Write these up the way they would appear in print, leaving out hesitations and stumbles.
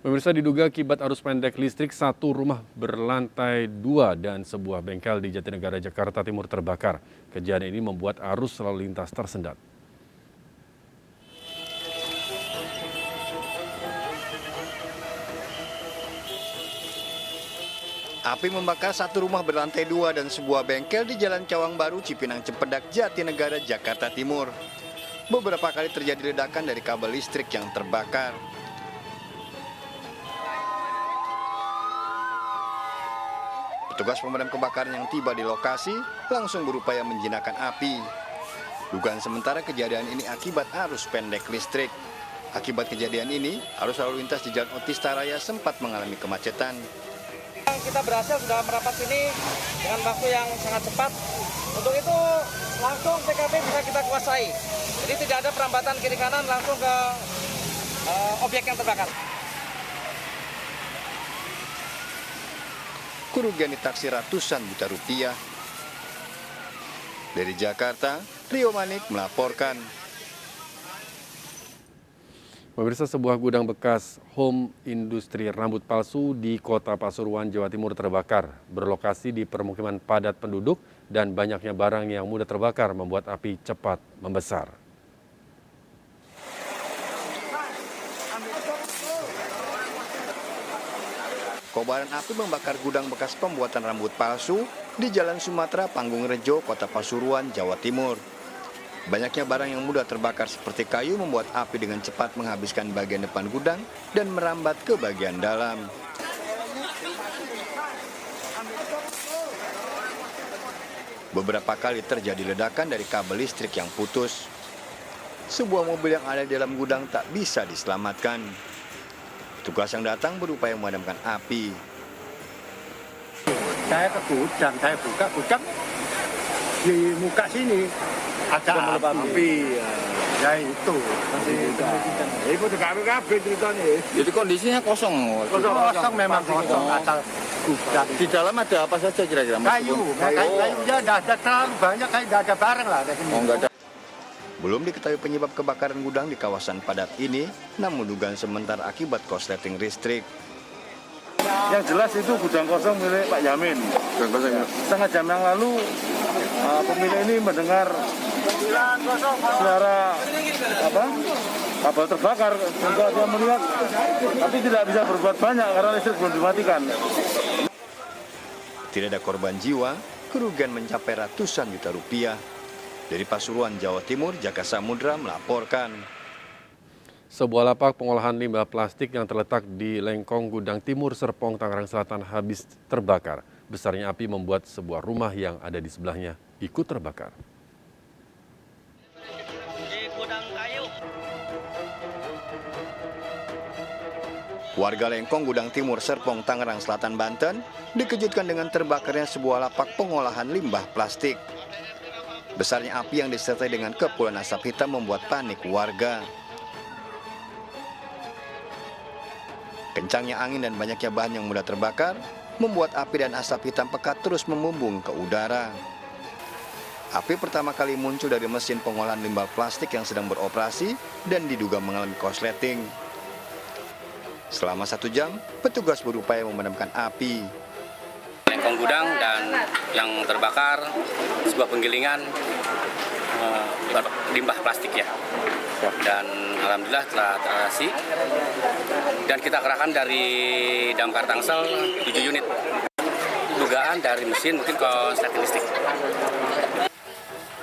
Pemirsa, diduga akibat arus pendek listrik, satu rumah berlantai 2 dan sebuah bengkel di Jatinegara, Jakarta Timur terbakar. Kejadian ini membuat arus lalu lintas tersendat. Api membakar satu rumah berlantai 2 dan sebuah bengkel di Jalan Cawang Baru, Cipinang Cempedak, Jatinegara, Jakarta Timur. Beberapa kali terjadi ledakan dari kabel listrik yang terbakar. Petugas pemadam kebakaran yang tiba di lokasi langsung berupaya menjinakkan api. Dugaan sementara kejadian ini akibat arus pendek listrik. Akibat kejadian ini, arus lalu lintas di Jalan Otista Raya sempat mengalami kemacetan. Kita berhasil sudah merapat sini dengan waktu yang sangat cepat. Untuk itu langsung TKP bisa kita kuasai. Jadi tidak ada perambatan kiri kanan, langsung ke objek yang terbakar. Kerugian ditaksir ratusan juta rupiah. Dari Jakarta, Rio Manik melaporkan. Pemirsa, sebuah gudang bekas home industri rambut palsu di Kota Pasuruan, Jawa Timur terbakar. Berlokasi di permukiman padat penduduk dan banyaknya barang yang mudah terbakar membuat api cepat membesar. Kobaran api membakar gudang bekas pembuatan rambut palsu di Jalan Sumatera, Panggung Rejo, Kota Pasuruan, Jawa Timur. Banyaknya barang yang mudah terbakar seperti kayu membuat api dengan cepat menghabiskan bagian depan gudang dan merambat ke bagian dalam. Beberapa kali terjadi ledakan dari kabel listrik yang putus. Sebuah mobil yang ada di dalam gudang tak bisa diselamatkan. Petugas yang datang berupaya memadamkan api. Saya ke gudang, saya buka gudang di muka sini ada api. Ya itu. Itu DKPKB ceritanya. Jadi kondisinya kosong. Kosong memang kosong asal gudang. Di dalam ada apa saja kira-kira? Kayunya ada terlalu banyak, kayak tidak ada barang lah. Oh, enggak ada. Belum diketahui penyebab kebakaran gudang di kawasan padat ini, namun dugaan sementara akibat korsleting listrik. Yang jelas itu gudang kosong milik Pak Yamin. Setengah jam yang lalu pemilik ini mendengar suara kabel terbakar. Untuk dia melihat, tapi tidak bisa berbuat banyak karena listrik belum dimatikan. Tidak ada korban jiwa, kerugian mencapai ratusan juta rupiah. Dari Pasuruan, Jawa Timur, Jaka Samudra melaporkan. Sebuah lapak pengolahan limbah plastik yang terletak di Lengkong, Gudang Timur, Serpong, Tangerang Selatan habis terbakar. Besarnya api membuat sebuah rumah yang ada di sebelahnya ikut terbakar. Warga Lengkong, Gudang Timur, Serpong, Tangerang Selatan, Banten dikejutkan dengan terbakarnya sebuah lapak pengolahan limbah plastik. Besarnya api yang disertai dengan kepulan asap hitam membuat panik warga. Kencangnya angin dan banyaknya bahan yang mudah terbakar membuat api dan asap hitam pekat terus membumbung ke udara. Api pertama kali muncul dari mesin pengolahan limbah plastik yang sedang beroperasi dan diduga mengalami korsleting. Selama 1 jam, petugas berupaya memadamkan api. Lengkong gudang dan yang terbakar sebuah penggilingan limbah plastik ya. Dan alhamdulillah telah teratasi dan kita kerahkan dari damkar Tangsel 7 unit. Dugaan dari mesin mungkin korsleting listrik.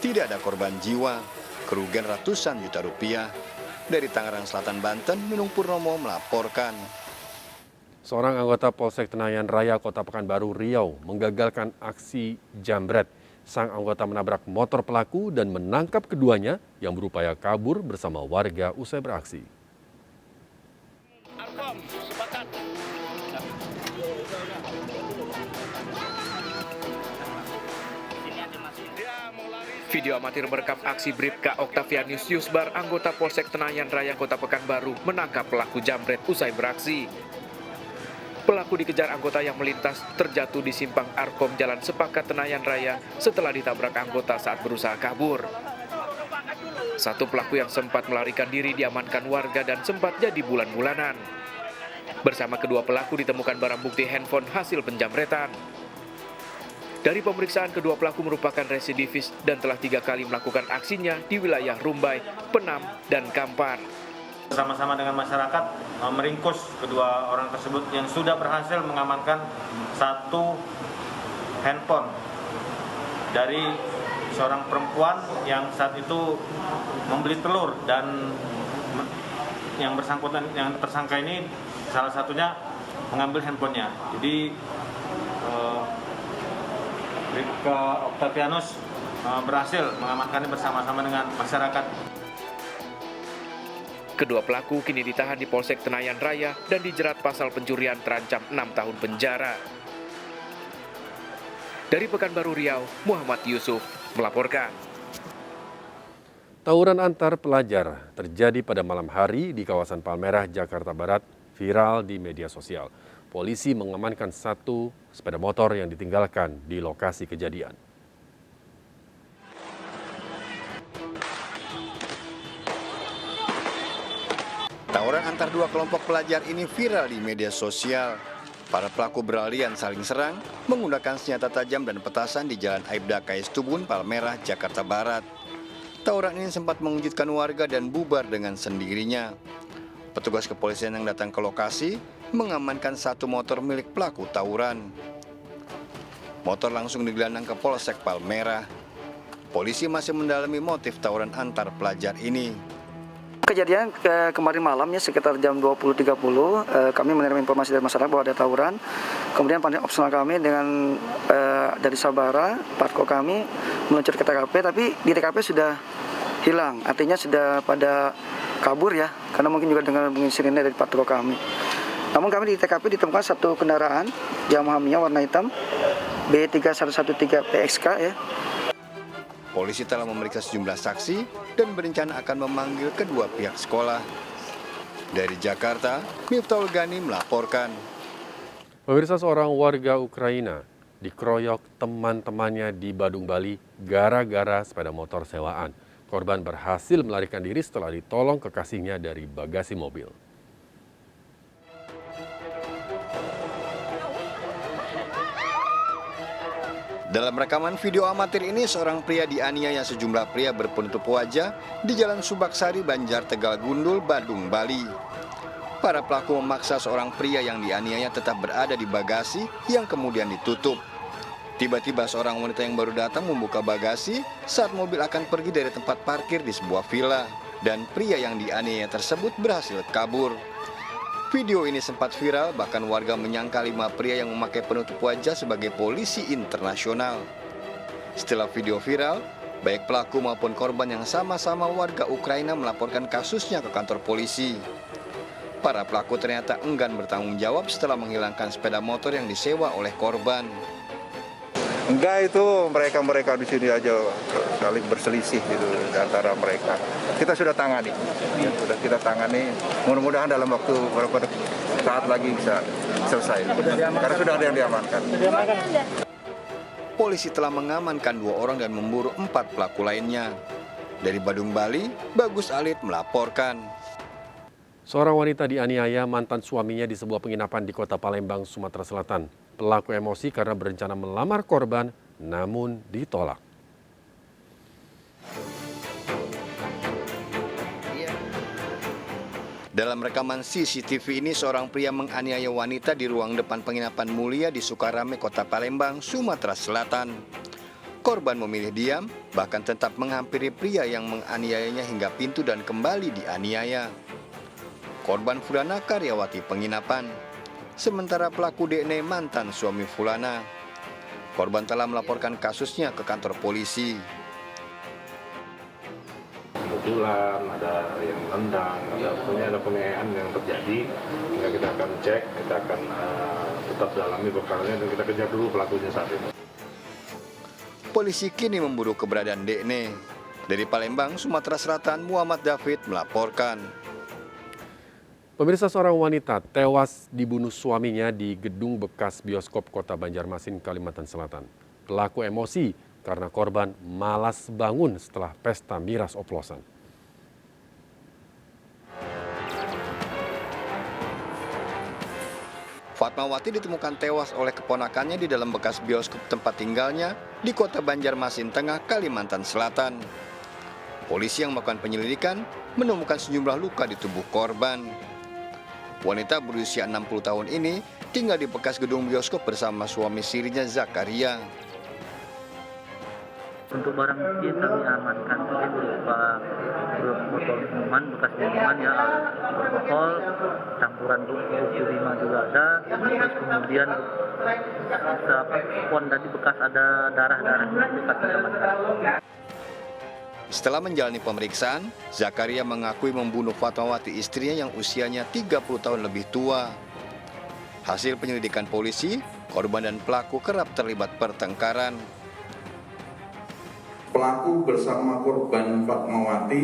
Tidak ada korban jiwa, kerugian ratusan juta rupiah. Dari Tangerang Selatan, Banten, Nunung Purnomo melaporkan. Seorang anggota Polsek Tenayan Raya, Kota Pekanbaru, Riau, menggagalkan aksi jambret. Sang anggota menabrak motor pelaku dan menangkap keduanya yang berupaya kabur bersama warga usai beraksi. Video amatir merekam aksi Bribka Oktavianus Yusbar, anggota Polsek Tenayan Raya Kota Pekanbaru, menangkap pelaku jambret usai beraksi. Pelaku dikejar anggota yang melintas terjatuh di simpang Arkom Jalan Sepakat Tenayan Raya setelah ditabrak anggota saat berusaha kabur. Satu pelaku yang sempat melarikan diri diamankan warga dan sempat jadi bulan-bulanan. Bersama kedua pelaku ditemukan barang bukti handphone hasil penjamretan. Dari pemeriksaan, kedua pelaku merupakan residivis dan telah 3 kali melakukan aksinya di wilayah Rumbai, Penam, dan Kampar. Bersama-sama dengan masyarakat meringkus kedua orang tersebut yang sudah berhasil mengamankan 1 handphone dari seorang perempuan yang saat itu membeli telur, dan yang bersangkutan, yang tersangka ini salah satunya mengambil handphonenya. Jadi Bribka Octavianus berhasil mengamankannya bersama-sama dengan masyarakat. Kedua pelaku kini ditahan di Polsek Tenayan Raya dan dijerat pasal pencurian terancam 6 tahun penjara. Dari Pekanbaru Riau, Muhammad Yusuf melaporkan. Tawuran antar pelajar terjadi pada malam hari di kawasan Palmerah, Jakarta Barat, viral di media sosial. Polisi mengamankan 1 sepeda motor yang ditinggalkan di lokasi kejadian. Tawuran antar 2 kelompok pelajar ini viral di media sosial. Para pelaku berlarian saling serang, menggunakan senjata tajam dan petasan di Jalan Aibda Kais Tubun, Palmerah, Jakarta Barat. Tawuran ini sempat mengejutkan warga dan bubar dengan sendirinya. Petugas kepolisian yang datang ke lokasi mengamankan 1 motor milik pelaku tawuran. Motor langsung digelandang ke Polsek Palmerah. Polisi masih mendalami motif tawuran antar pelajar ini. Kejadian kemarin malam ya sekitar jam 20.30 kami menerima informasi dari masyarakat bahwa ada tawuran. Kemudian panitia opsional kami dengan dari Sabara, Patko kami meluncur ke TKP, tapi di TKP sudah hilang. Artinya sudah pada kabur ya, karena mungkin juga dengan bunyi sirine dari Patko kami. Namun kami di TKP ditemukan 1 kendaraan Yamaha Mia warna hitam B3113 PXK ya. Polisi telah memeriksa sejumlah saksi dan berencana akan memanggil kedua pihak sekolah. Dari Jakarta, Miftahul Gani melaporkan. Pemirsa, seorang warga Ukraina dikeroyok teman-temannya di Badung, Bali gara-gara sepeda motor sewaan. Korban berhasil melarikan diri setelah ditolong kekasihnya dari bagasi mobil. Dalam rekaman video amatir ini, seorang pria dianiaya sejumlah pria berpenutup wajah di Jalan Subaksari, Banjar, Tegal Gundul, Badung, Bali. Para pelaku memaksa seorang pria yang dianiaya tetap berada di bagasi yang kemudian ditutup. Tiba-tiba seorang wanita yang baru datang membuka bagasi saat mobil akan pergi dari tempat parkir di sebuah villa, dan pria yang dianiaya tersebut berhasil kabur. Video ini sempat viral, bahkan warga menyangka 5 pria yang memakai penutup wajah sebagai polisi internasional. Setelah video viral, baik pelaku maupun korban yang sama-sama warga Ukraina melaporkan kasusnya ke kantor polisi. Para pelaku ternyata enggan bertanggung jawab setelah menghilangkan sepeda motor yang disewa oleh korban. Enggak, itu mereka di sini aja saling berselisih gitu antara mereka. Kita sudah tangani, Mudah-mudahan dalam waktu beberapa saat lagi bisa selesai. Karena sudah ada yang diamankan. Polisi telah mengamankan 2 orang dan memburu 4 pelaku lainnya. Dari Badung, Bali, Bagus Alit melaporkan. Seorang wanita dianiaya mantan suaminya di sebuah penginapan di Kota Palembang, Sumatera Selatan. Pelaku emosi karena berencana melamar korban, namun ditolak. Dalam rekaman CCTV ini, seorang pria menganiaya wanita di ruang depan penginapan Mulia di Sukarame, Kota Palembang, Sumatera Selatan. Korban memilih diam, bahkan tetap menghampiri pria yang menganiayanya hingga pintu dan kembali dianiaya. Korban Fulana karyawati penginapan, sementara pelaku DN mantan suami Fulana. Korban telah melaporkan kasusnya ke kantor polisi. Kebetulan ada yang nendang, ada penganiayaan yang terjadi, kita akan cek, kita akan tetap dalami perkaranya dan kita kejar dulu pelakunya saat ini. Polisi kini memburu keberadaan DN. Dari Palembang, Sumatera Selatan, Muhammad David melaporkan. Pemirsa, seorang wanita tewas dibunuh suaminya di gedung bekas bioskop Kota Banjarmasin, Kalimantan Selatan. Pelaku emosi karena korban malas bangun setelah pesta miras oplosan. Fatmawati ditemukan tewas oleh keponakannya di dalam bekas bioskop tempat tinggalnya di Kota Banjarmasin Tengah, Kalimantan Selatan. Polisi yang melakukan penyelidikan menemukan sejumlah luka di tubuh korban. Wanita berusia 60 tahun ini tinggal di bekas gedung bioskop bersama suami sirinya Zakaria. Untuk barang bukti kami amankan tadi berupa botol minuman, bekas minuman ya, alkohol, campuran 25 juga ada, terus kemudian pon tadi bekas ada darah-darah bekas kita amankan. Setelah menjalani pemeriksaan, Zakaria mengakui membunuh Fatmawati istrinya yang usianya 30 tahun lebih tua. Hasil penyelidikan polisi, korban dan pelaku kerap terlibat pertengkaran. Pelaku bersama korban Fatmawati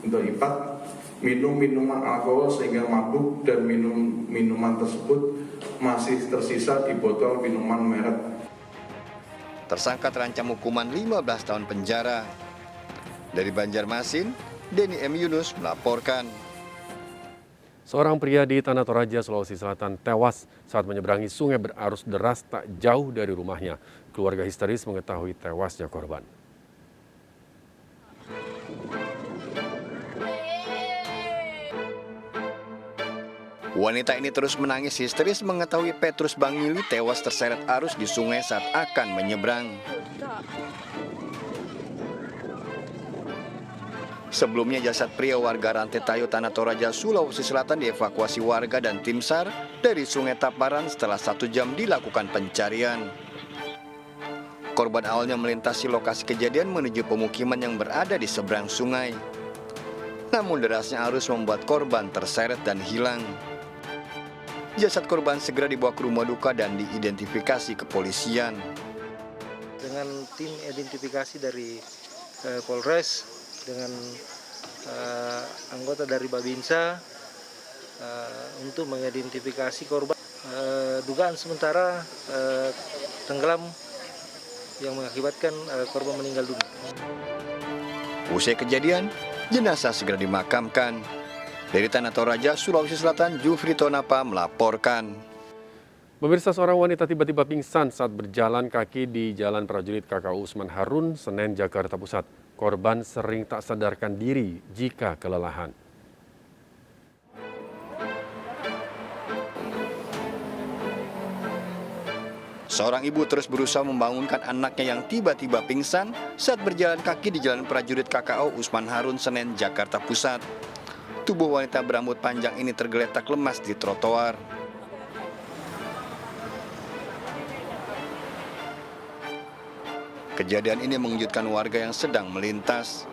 untuk Ipat minum minuman alkohol sehingga mabuk dan minuman tersebut masih tersisa di botol minuman merek. Tersangka terancam hukuman 15 tahun penjara. Dari Banjarmasin, Denny M. Yunus melaporkan. Seorang pria di Tanah Toraja, Sulawesi Selatan tewas saat menyeberangi sungai berarus deras tak jauh dari rumahnya. Keluarga histeris mengetahui tewasnya korban. Wanita ini terus menangis histeris mengetahui Petrus Bangili tewas terseret arus di sungai saat akan menyeberang. Sebelumnya jasad pria warga Rantetayo Tanah Toraja, Sulawesi Selatan dievakuasi warga dan tim SAR dari Sungai Taparan setelah 1 jam dilakukan pencarian. Korban awalnya melintasi lokasi kejadian menuju pemukiman yang berada di seberang sungai. Namun derasnya arus membuat korban terseret dan hilang. Jasad korban segera dibawa ke rumah duka dan diidentifikasi kepolisian. Dengan tim identifikasi dari Polres, dengan anggota dari Babinsa untuk mengidentifikasi korban. Dugaan sementara tenggelam yang mengakibatkan korban meninggal dunia. Usai kejadian, jenazah segera dimakamkan. Dari Tanah Toraja, Sulawesi Selatan, Jufri Tonapa melaporkan. Pemirsa, seorang wanita tiba-tiba pingsan saat berjalan kaki di Jalan Prajurit KKU Usman Harun, Senen, Jakarta Pusat. Korban sering tak sadarkan diri jika kelelahan. Seorang ibu terus berusaha membangunkan anaknya yang tiba-tiba pingsan saat berjalan kaki di Jalan Prajurit KKU Usman Harun, Senen, Jakarta Pusat. Tubuh wanita berambut panjang ini tergeletak lemas di trotoar. Kejadian ini mengejutkan warga yang sedang melintas.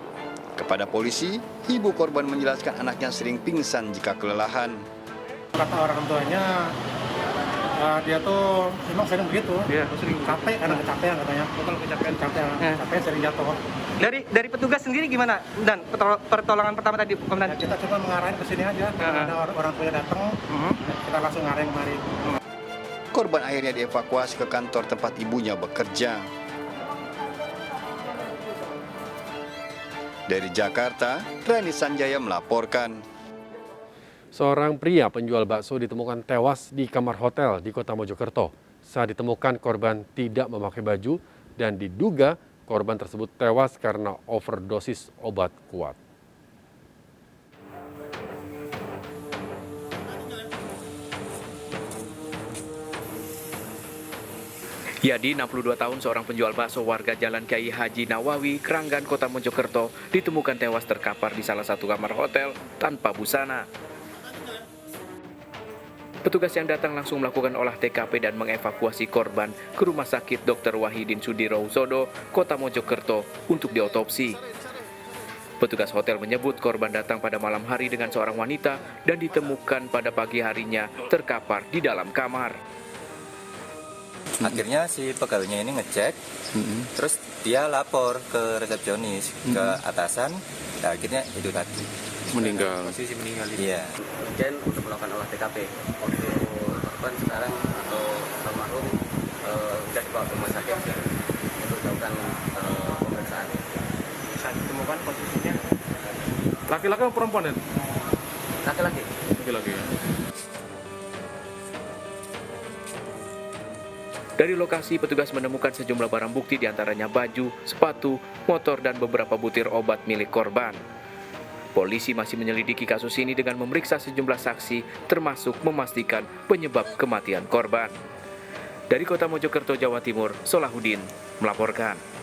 Kepada polisi, ibu korban menjelaskan anaknya sering pingsan jika kelelahan. Kata orang tuanya, dia tuh memang sering begitu. Iya, sering capek karena kecapean katanya. Kalau capek sering jatuh. Dari petugas sendiri gimana? Dan pertolongan pertama tadi, Komandan? Ya, kita coba mengarahin ke sini aja. Ada orang tua datang, kita langsung ngarahin kemari. Korban akhirnya dievakuasi ke kantor tempat ibunya bekerja. Dari Jakarta, Rani Sanjaya melaporkan. Seorang pria penjual bakso ditemukan tewas di kamar hotel di Kota Mojokerto. Saat ditemukan, korban tidak memakai baju dan diduga korban tersebut tewas karena overdosis obat kuat. Yadi, 62 tahun, seorang penjual bakso warga Jalan Kiai Haji Nawawi, Kranggan, Kota Mojokerto, ditemukan tewas terkapar di salah satu kamar hotel tanpa busana. Petugas yang datang langsung melakukan olah TKP dan mengevakuasi korban ke Rumah Sakit Dr. Wahidin Sudirohusodo, Kota Mojokerto untuk diotopsi. Petugas hotel menyebut korban datang pada malam hari dengan seorang wanita dan ditemukan pada pagi harinya terkapar di dalam kamar. Akhirnya si pegawainya ini ngecek, terus dia lapor ke resepsionis, ke atasan, nah, akhirnya itu tadi. Meninggal. Posisi meninggal. Iya. Dan untuk melakukan olah TKP. Untuk korban sekarang atau almarhum sudah dibawa ke rumah sakit untuk dilakukan pemeriksaan. Saat ditemukan posisinya laki-laki atau perempuan ya? Laki-laki. Laki-laki ya. Dari lokasi, petugas menemukan sejumlah barang bukti diantaranya baju, sepatu, motor, dan beberapa butir obat milik korban. Polisi masih menyelidiki kasus ini dengan memeriksa sejumlah saksi, termasuk memastikan penyebab kematian korban. Dari Kota Mojokerto, Jawa Timur, Solahuddin melaporkan.